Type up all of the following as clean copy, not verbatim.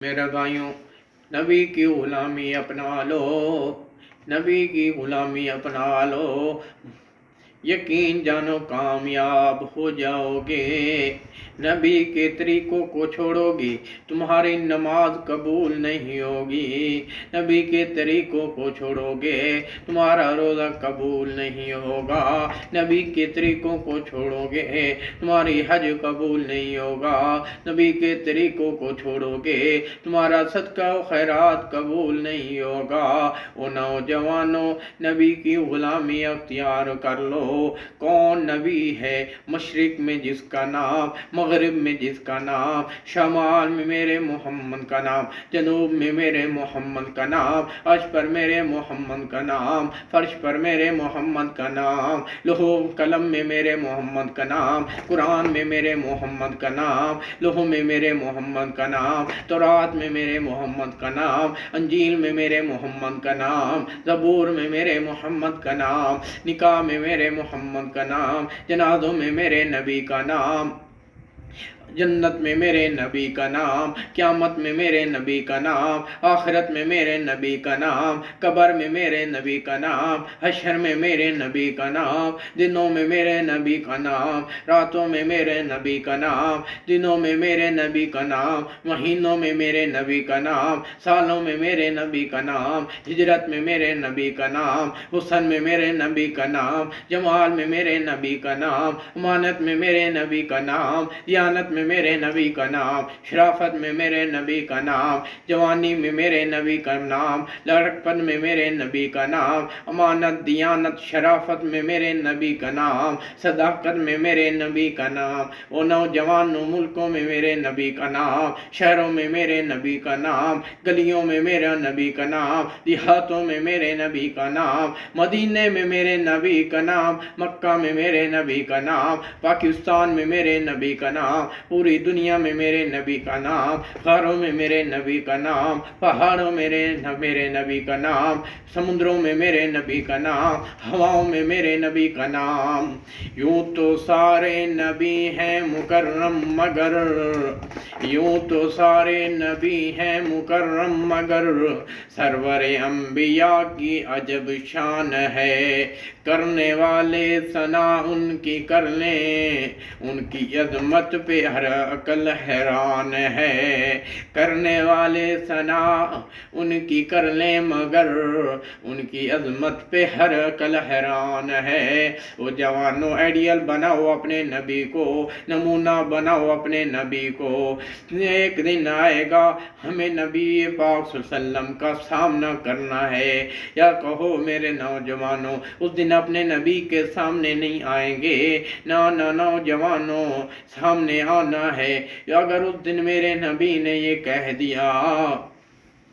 میرے بھائیوں، نبی کی غلامی اپنا لو، نبی کی غلامی اپنا لو، یقین جانو کامیاب ہو جاؤ گے۔ نبی کے طریقوں کو چھوڑو گی تمہاری نماز قبول نہیں ہوگی، نبی کے طریقوں کو چھوڑو گے تمہارا روزہ قبول نہیں ہوگا، نبی کے طریقوں کو چھوڑو گے تمہاری حج قبول نہیں ہوگا، نبی کے طریقوں کو چھوڑو گے تمہارا صدقہ و خیرات قبول نہیں ہوگا۔ او نوجوانوں، نبی کی غلامی اختیار کر لو۔ کون نبی ہے؟ مشرق میں جس کا نام، مغرب میں جس کا نام، شمال میں میرے محمد کا نام، جنوب میں میرے محمد کا نام، عرش پر میرے محمد کا نام، فرش پر میرے محمد کا نام، لوح و قلم میں میرے محمد کا نام، قرآن میں میرے محمد کا نام، لوح میں میرے محمد کا نام، تورات میں میرے محمد کا نام، انجیل میں میرے محمد کا نام، زبور میں میرے محمد کا نام، نکاح میں میرے محمد کا نام، جنازوں میں میرے نبی کا نام، جنت میں میرے نبی کا نام، قیامت میں میرے نبی کا نام، آخرت میں میرے نبی کا نام، قبر میں میرے نبی کا نام، حشر میں میرے نبی کا نام، دنوں میں میرے نبی کا نام، راتوں میں میرے نبی کا نام، دنوں میں میرے نبی کا نام، مہینوں میں میرے نبی کا نام، سالوں میں میرے نبی کا نام، ہجرت میں میرے نبی کا نام، حسن میں میرے نبی کا نام، جمال میں میرے نبی کا نام، امانت میں میرے نبی کا نام، دیانت میں میرے نبی کا نام، شرافت میں میرے نبی کا نام، جوانی میں میرے نبی کا نام، لڑکپن میں میرے نبی کا نام، امانت دیانت شرافت میں میرے نبی کا نام، صداقت میں میرے نبی کا نام، وہ نوجوانوں ملکوں میں میرے نبی کا نام، شہروں میں میرے نبی کا نام، گلیوں میں میرا نبی کا نام، دیہاتوں میں میرے نبی کا نام، مدینے میں میرے نبی کا نام، مکہ میں میرے نبی کا نام، پاکستان میں میرے نبی کا نام، پوری دنیا میں میرے نبی کا نام، غاروں میں میرے نبی کا نام، پہاڑوں میں میرے نبی کا نام، سمندروں میں میرے نبی کا نام، ہواؤں میں میرے نبی کا نام۔ یوں تو سارے نبی ہیں مکرم مگر، یوں تو سارے نبی ہیں مکرم مگر، سرور انبیاء کی عجب شان ہے، کرنے والے ثنا ان کی کر لیں، ان کی عظمت پہ ہر عقل حیران ہے، کرنے والے ثنا ان کی کر لیں مگر، ان کی عظمت پہ ہر عقل حیران ہے۔ وہ جوانوں آئیڈیل بناؤ اپنے نبی کو، نمونہ بناؤ اپنے نبی کو، ایک دن آئے گا ہمیں نبی پاک صلی اللہ علیہ وسلم کا سامنا کرنا ہے، یا کہو میرے نوجوانوں اس دن اپنے نبی کے سامنے نہیں آئیں گے، نوجوانوں سامنے آنا ہے۔ اگر اس دن میرے نبی نے یہ کہہ دیا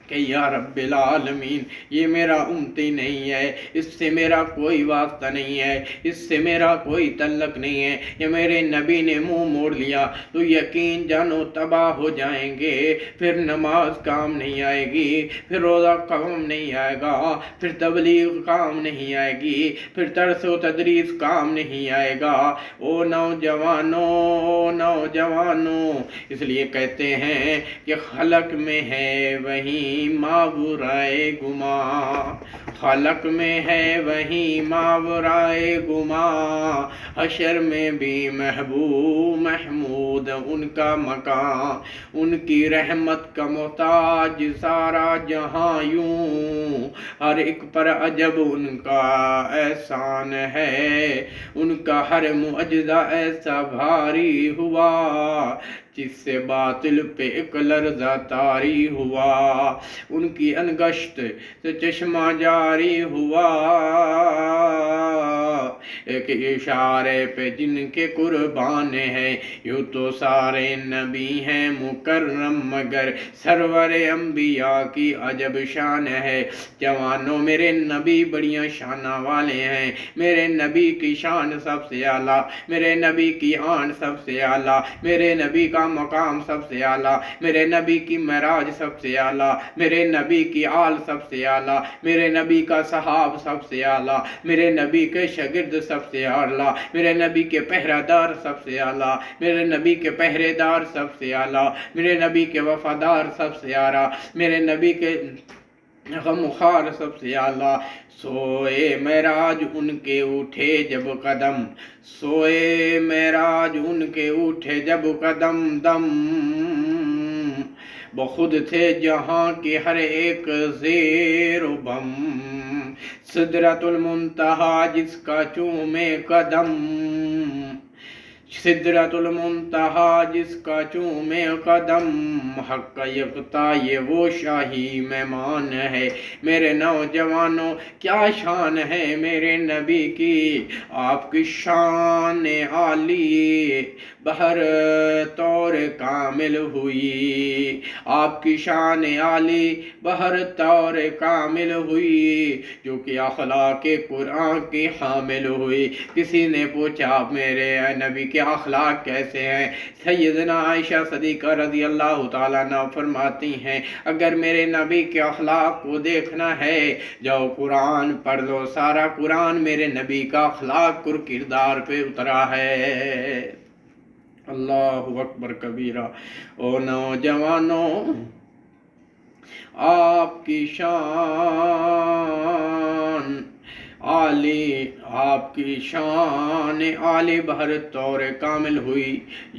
کہ یا رب العالمین یہ میرا امتی نہیں ہے، اس سے میرا کوئی واسطہ نہیں ہے، اس سے میرا کوئی تعلق نہیں ہے، یہ میرے نبی نے منہ موڑ لیا، تو یقین جانو تباہ ہو جائیں گے، پھر نماز کام نہیں آئے گی، پھر روزہ کام نہیں آئے گا، پھر تبلیغ کام نہیں آئے گی، پھر درس و تدریس کام نہیں آئے گا۔ او نوجوانوں، اس لیے کہتے ہیں کہ خلق میں ہے وہیں ماورائے گماں، خلق میں ہے وہیں ماورائے گماں، حشر میں بھی محبوب محمود ان کا مقام، ان کی رحمت کا محتاج سارا جہاں، یوں ہر ایک پر عجب ان کا احسان ہے، ان کا ہر معجزہ ایسا بھاری ہوا، جس سے باطل پہ ایک لرزہ طاری ہوا، ان کی انگشت سے چشمہ جاری ہوا، ایک اشارے پہ جن کے قربان ہیں، یوں تو سارے نبی ہیں مکرم مگر، سرور انبیاء کی عجب شان ہے۔ جوانوں میرے نبی بڑیاں شانہ والے ہیں، میرے نبی کی شان سب سے اعلیٰ، میرے نبی کی آن سب سے اعلیٰ، میرے نبی کا مقام سب سے اعلیٰ، میرے نبی کی معراج سب سے اعلیٰ، میرے نبی کی آل سب سے اعلیٰ، میرے نبی کا صحاب سب سے اعلیٰ، میرے نبی کے شاگرد سب سے اعلیٰ، میرے نبی کے پہرہ دار سب سے اعلیٰ، میرے نبی کے پہرے دار سب سے اعلیٰ، میرے نبی کے وفادار سب سے اعلیٰ، میرے نبی کے غمخوار سب سے اعلیٰ۔ سوئے معراج ان کے اٹھے جب قدم، سوئے معراج ان کے اٹھے جب قدم، دم بخود تھے جہاں کی ہر ایک زیر و بم، سدرۃ المنتہا جس کا چومے قدم، سدرۃ المنتہا جس کا چومے قدم، حق یکتا یہ وہ شاہی مہمان ہے۔ میرے نوجوانوں کیا شان ہے میرے نبی کی، آپ کی شان عالی بہر طور کامل ہوئی، آپ کی شان عالی بہر طور کامل ہوئی، جو کہ اخلاق قرآن کی حامل ہوئی۔ کسی نے پوچھا میرے نبی کے اخلاق کیسے ہیں؟ سیدنا عائشہ صدیقہ رضی اللہ تعالیٰ عنہ فرماتی ہیں اگر میرے نبی کے اخلاق کو دیکھنا ہے جاؤ قرآن پڑھ لو، سارا قرآن میرے نبی کا اخلاق اور کردار پہ اترا ہے۔ اللہ اکبر کبیرہ۔ او نوجوانوں آپ کی شان عالی، آپ کی شان عالی بہر طور کامل ہوئی،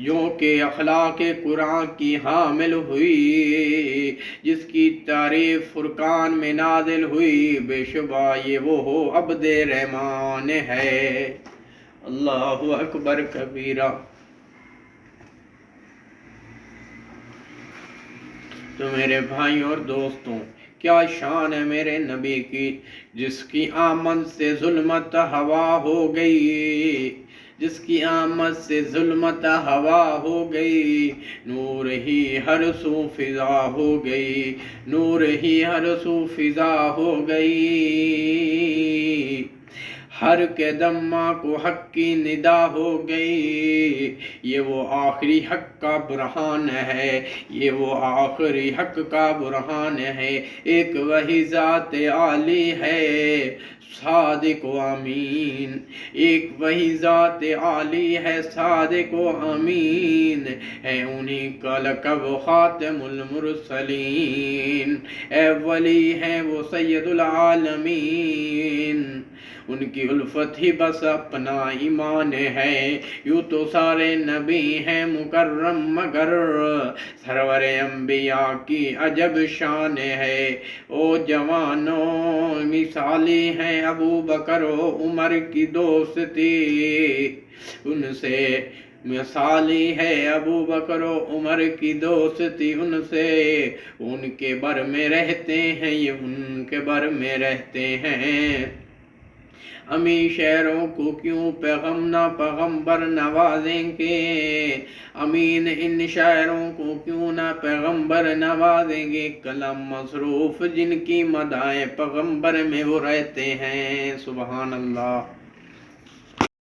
جو کہ اخلاق قرآن کی حامل ہوئی، جس کی تعریف فرقان میں نازل ہوئی، بے شبہ یہ وہ ہو عبد رحمان ہے۔ اللہ اکبر کبیرہ۔ تو میرے بھائیوں اور دوستوں کیا شان ہے میرے نبی کی، جس کی آمد سے ظلمت ہوا ہو گئی، جس کی آمد سے ظلمت ہوا ہو گئی، نور ہی ہر سو فضا ہو گئی، نور ہی ہر سو فضا ہو گئی، ہر قدمہ کو حق کی ندا ہو گئی، یہ وہ آخری حق کا برہان ہے، یہ وہ آخری حق کا برہان ہے، ایک وہی ذات عالی ہے صادق و امین، ایک وہی ذات عالی ہے صادق و امین، ہے انہی کا لقب خاتم المرسلین، اے ولی ہیں وہ سید العالمین، ان کی الفت ہی بس اپنا ایمان ہے، یوں تو سارے نبی ہیں مکرم مگر سرور انبیاء کی عجب شان ہے۔ او جوانوں مثالی ہیں ابو بکر و عمر کی دوستی، ان سے مثالی ہے ابو بکر و عمر کی دوستی، ان سے ان کے بر میں رہتے ہیں، یہ ان کے بر میں رہتے ہیں۔ امی شہروں کو کیوں پیغمبر نوازیں گے، امین ان شاعروں کو کیوں نہ پیغمبر نوازیں گے، قلم مصروف جن کی مدائیں پیغمبر میں وہ رہتے ہیں۔ سبحان اللہ۔